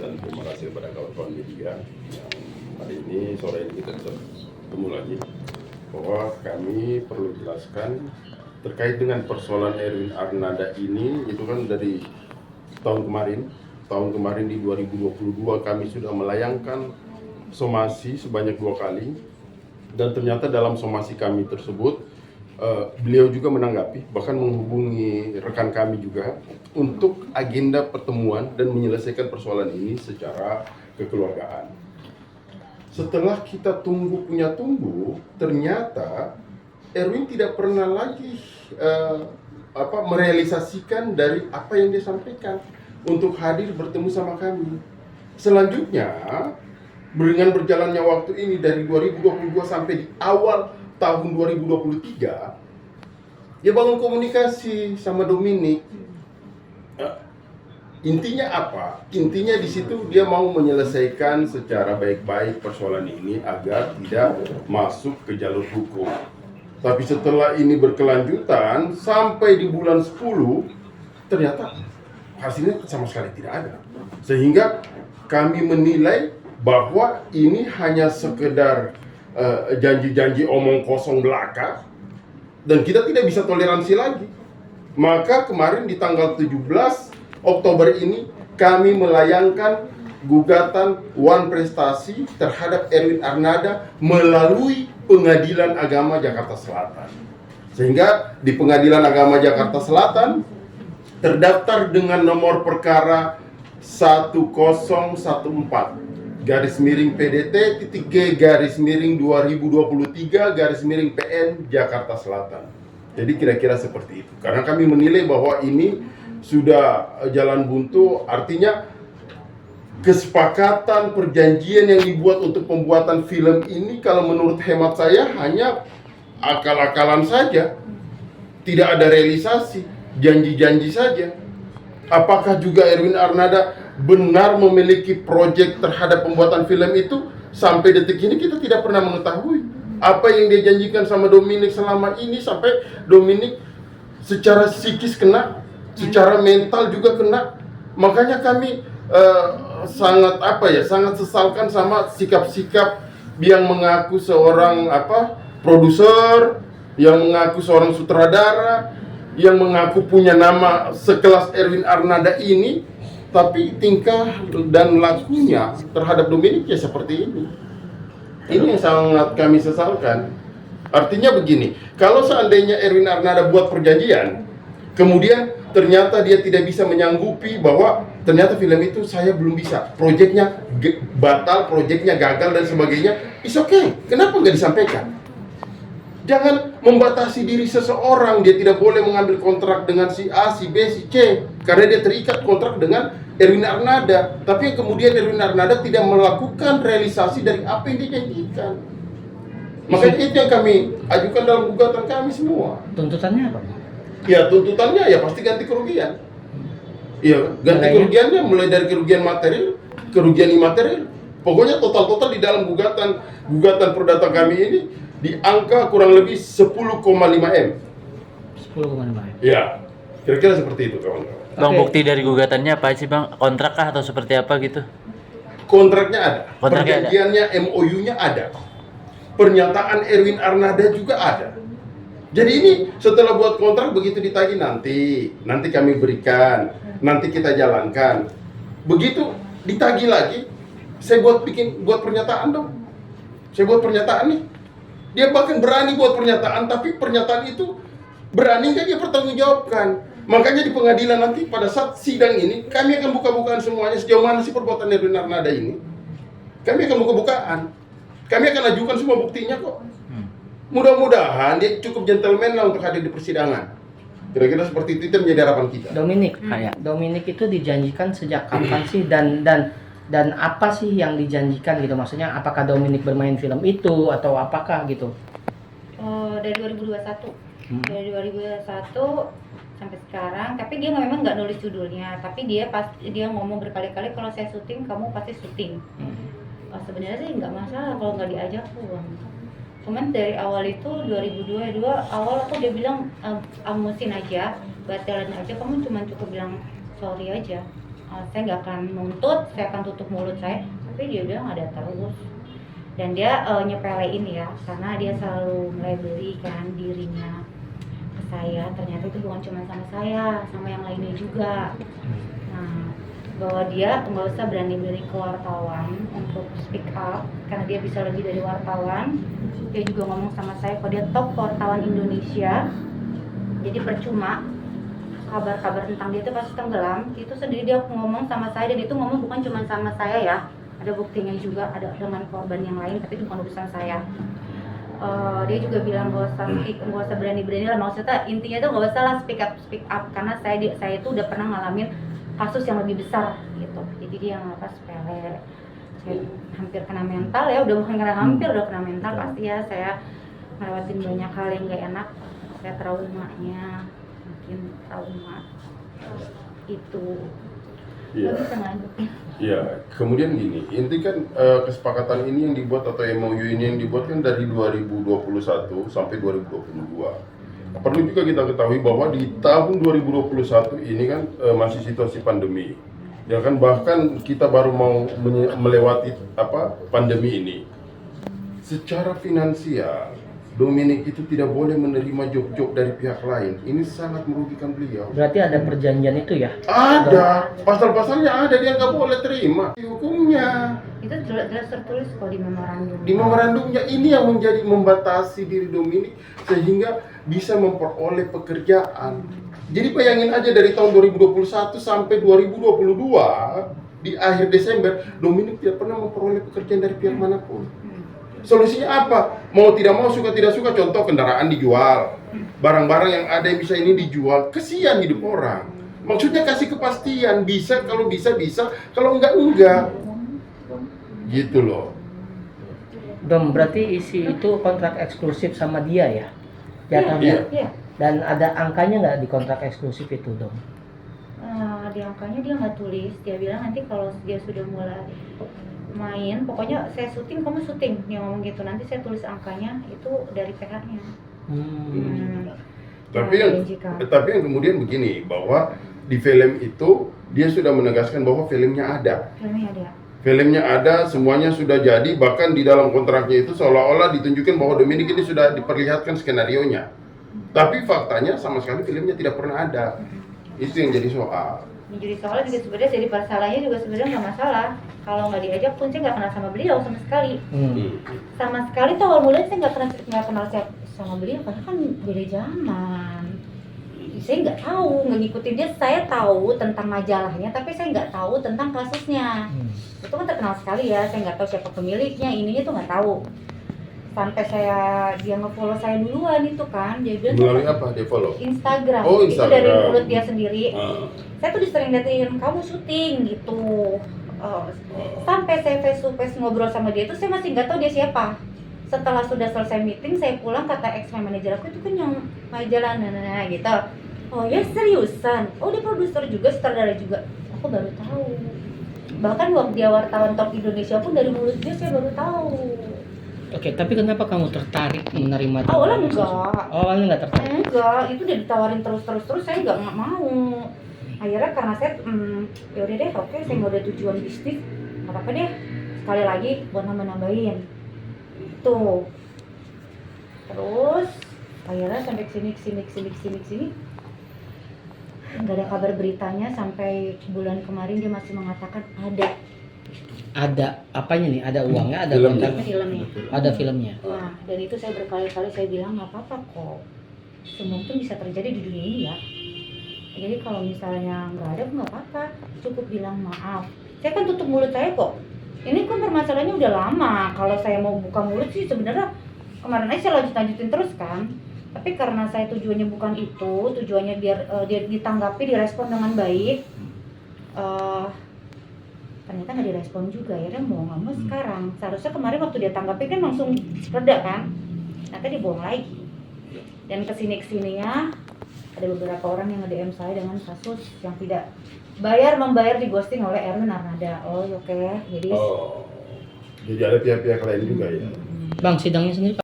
dan terima kasih kepada kawan-kawan media yang hari ini sore ini kita bisa bertemu lagi, bahwa kami perlu jelaskan terkait dengan persoalan Erwin Arnada ini. Itu kan dari tahun kemarin di 2022 kami sudah melayangkan somasi sebanyak 2 kali, dan ternyata dalam somasi kami tersebut beliau juga menanggapi, bahkan menghubungi rekan kami juga untuk agenda pertemuan dan menyelesaikan persoalan ini secara kekeluargaan. Setelah kita tunggu, ternyata Erwin tidak pernah lagi merealisasikan dari apa yang dia sampaikan untuk hadir bertemu sama kami. Selanjutnya, dengan berjalannya waktu ini dari 2022 sampai di awal tahun 2023, dia bangun komunikasi sama Dominic. Intinya apa? Intinya di situ dia mau menyelesaikan secara baik-baik persoalan ini agar tidak masuk ke jalur hukum. Tapi setelah ini berkelanjutan sampai di bulan 10, ternyata hasilnya sama sekali tidak ada. Sehingga kami menilai bahwa ini hanya sekedar janji-janji omong kosong belaka, dan kita tidak bisa toleransi lagi. Maka kemarin di tanggal 17 Oktober ini kami melayangkan gugatan One Prestasi terhadap Erwin Arnada melalui Pengadilan Agama Jakarta Selatan. Sehingga di Pengadilan Agama Jakarta Selatan terdaftar dengan nomor perkara 1014 PDT-G-2023-PN Jakarta Selatan. Jadi kira-kira seperti itu. Karena kami menilai bahwa ini sudah jalan buntu, artinya kesepakatan perjanjian yang dibuat untuk pembuatan film ini kalau menurut hemat saya hanya akal-akalan saja. Tidak ada realisasi, janji-janji saja. Apakah juga Erwin Arnada benar memiliki proyek terhadap pembuatan film itu? Sampai detik ini kita tidak pernah mengetahui apa yang dia janjikan sama Dominic selama ini, sampai Dominic secara psikis kena, secara mental juga kena. Makanya kami sangat sesalkan sama sikap-sikap yang mengaku seorang produser, yang mengaku seorang sutradara, yang mengaku punya nama sekelas Erwin Arnada ini, tapi tingkah dan lakunya terhadap Dominic ya seperti ini. Ini yang sangat kami sesalkan. Artinya begini, kalau seandainya Erwin Arnada buat perjanjian, kemudian ternyata dia tidak bisa menyanggupi bahwa ternyata film itu saya belum bisa, proyeknya batal, proyeknya gagal dan sebagainya, it's okay. Kenapa nggak disampaikan? Jangan membatasi diri seseorang. Dia tidak boleh mengambil kontrak dengan si A, si B, si C, karena dia terikat kontrak dengan Erwin Arnada. Tapi kemudian Erwin Arnada tidak melakukan realisasi dari apa yang dia janjikan. Makanya itu yang kami ajukan dalam gugatan kami semua. Tuntutannya apa? Ya tuntutannya ya pasti ganti kerugian. Iya, ganti kerugiannya mulai dari kerugian material, kerugian imaterial. Pokoknya total di dalam gugatan perdata kami ini di angka kurang lebih 10,5 M. 10,5 M. Ya, kira-kira seperti itu kawan-kawan. Bang, bukti dari gugatannya apa sih Bang? Kontrak kah atau seperti apa gitu? Kontraknya ada, Kontraknya perjanjiannya MOU-nya ada, pernyataan Erwin Arnada juga ada. Jadi ini setelah buat kontrak begitu ditagih nanti kami berikan, nanti kita jalankan. Begitu ditagih lagi, saya buat pernyataan dong. Saya buat pernyataan nih. Dia bahkan berani buat pernyataan, tapi pernyataan itu berani nggak dia pertanggungjawabkan. Makanya di pengadilan nanti pada saat sidang ini kami akan buka-bukaan semuanya sejauh mana sih perbuatan Erwin Arnada ini. Kami akan buka-bukaan. Kami akan ajukan semua buktinya kok. Mudah-mudahan dia cukup gentleman lah untuk hadir di persidangan. Kira-kira seperti itu menjadi harapan kita. Dominic itu dijanjikan sejak kapan sih, dan apa sih yang dijanjikan gitu? Maksudnya apakah Dominic bermain film itu atau apakah gitu? Dari 2021. Dari 2021 sampai sekarang, tapi dia memang nggak nulis judulnya, tapi dia ngomong berkali-kali kalau saya syuting kamu pasti syuting. Sebenarnya sih nggak masalah kalau nggak diajak pulang. Cuman dari awal itu 2022 awal aku dia bilang amusin aja, batalin aja, kamu cuma cukup bilang sorry aja. saya nggak akan nuntut, saya akan tutup mulut saya. Tapi dia bilang ada terus. Dan dia nyepelein ya, karena dia selalu melabeli dirinya ke saya. Ternyata itu bukan cuma sama saya, sama yang lainnya juga. Nah, bahwa dia nggak usah berani-berani ke wartawan untuk speak up, karena dia bisa lebih dari wartawan. Dia juga ngomong sama saya kalau dia top wartawan Indonesia, jadi percuma kabar-kabar tentang dia itu pasti tenggelam. Itu sendiri dia ngomong sama saya, dan itu ngomong bukan cuma sama saya ya, ada buktinya juga, ada dengan korban yang lain, tapi itu bukan urusan saya. Dia juga bilang nggak usah berani-berani lah, maksudnya intinya tuh nggak usah lah speak up, karena saya itu udah pernah ngalamin kasus yang lebih besar gitu. Jadi dia nggak sepele, saya hampir kena mental ya, udah bukan kena hampir, udah kena mental pasti ya. Saya ngelewatin banyak hal yang nggak enak, saya traumanya mungkin trauma itu. Iya. Nggak bisa ngadepin. Ya, kemudian gini, inti kan kesepakatan ini yang dibuat atau MOU ini yang dibuat kan dari 2021 sampai 2022. Perlu juga kita ketahui bahwa di tahun 2021 ini kan masih situasi pandemi. Ya kan, bahkan kita baru mau melewati pandemi ini. Secara finansial, Dominic itu tidak boleh menerima job-job dari pihak lain. Ini sangat merugikan beliau. Berarti ada perjanjian itu ya? Ada, pasal-pasalnya ada, dia nggak boleh terima. Hukumnya, Itu jelas tertulis kok di memorandum. di memorandumnya ini yang membatasi diri Dominic sehingga bisa memperoleh pekerjaan. Jadi bayangin aja dari tahun 2021 sampai 2022 di akhir Desember, Dominic tidak pernah memperoleh pekerjaan dari pihak manapun. Solusinya apa? Mau tidak mau, suka tidak suka, contoh kendaraan dijual, barang-barang yang ada yang bisa ini dijual, kesian hidup orang. Maksudnya kasih kepastian, bisa, kalau bisa, kalau enggak. Gitu loh. Dom, berarti isi itu kontrak eksklusif sama dia ya? Jatuhnya? Iya. Dan ada angkanya nggak di kontrak eksklusif itu, Dom? Di angkanya dia nggak tulis, dia bilang nanti kalau dia sudah mulai main, pokoknya saya syuting, kamu syuting, dia ngomong gitu. Nanti saya tulis angkanya itu dari PH-nya. Tapi yang kemudian begini, bahwa di film itu dia sudah menegaskan bahwa filmnya ada. Filmnya ada, semuanya sudah jadi, bahkan di dalam kontraknya itu seolah-olah ditunjukkan bahwa Dominic ini sudah diperlihatkan skenarionya. Tapi faktanya sama sekali filmnya tidak pernah ada. Itu yang jadi soal. Jadi soalnya juga sebenarnya jadi masalahnya juga sebenarnya nggak masalah. Kalau nggak diajak pun saya nggak kenal sama beliau sama sekali. Sama sekali tuh awal mulanya saya nggak kenal sama beliau karena kan beda zaman. Saya nggak tahu, nggak ngikutin dia. Saya tahu tentang majalahnya, tapi saya nggak tahu tentang kasusnya. Itu kan terkenal sekali ya. Saya nggak tahu siapa pemiliknya, ininya tuh nggak tahu. Sampai dia nge-follow saya duluan itu kan, dia bilang melalui apa dia follow? Instagram. Oh, Itu Instagram. dari mulut dia sendiri. Saya tuh sering liatin kamu syuting gitu. Sampai saya face to face ngobrol sama dia itu saya masih nggak tahu dia siapa. Setelah sudah selesai meeting, saya pulang, kata ex-manager aku itu kan yang majalah gitu. Oh ya, seriusan? Oh, dia produser juga, sutradara juga. Aku baru tahu. Bahkan waktu dia wartawan top Indonesia pun dari mulut dia saya baru tahu. Oke, tapi kenapa kamu tertarik menerima itu? Awalnya enggak. Awalnya nggak tertarik? Enggak, itu udah ditawarin terus saya nggak mau. Akhirnya karena saya, ya udah deh, oke, saya nggak ada tujuan bisnis, nggak apa-apa deh. Sekali lagi buat nambahin. Tuh. Terus akhirnya sampai kesini. Nggak ada kabar beritanya sampai bulan kemarin dia masih mengatakan ada. Ada apanya nih? Ada uangnya, ada Filmnya. kontraknya, Filmnya. ada filmnya. Nah, dan itu saya berkali-kali saya bilang nggak apa-apa kok. Semua pun bisa terjadi di dunia ini ya. Jadi kalau misalnya nggak ada, nggak apa-apa. Cukup bilang maaf. Saya kan tutup mulut saya kok. Ini kan permasalahannya udah lama. Kalau saya mau buka mulut sih sebenarnya kemarin aja saya lanjutin terus kan. Tapi karena saya tujuannya bukan itu, tujuannya biar dia ditanggapi, direspon dengan baik. Ternyata nggak direspon juga, ya mau nggak mau sekarang. Seharusnya kemarin waktu dia tanggapi kan langsung reda kan, nanti dibohong lagi. Dan kesininya ada beberapa orang yang nge-DM saya dengan kasus yang tidak membayar di ghosting oleh Erwin Arnada. Oh oke, jadi Jadi ada pihak-pihak lain juga ya. Bang, sidangnya sendiri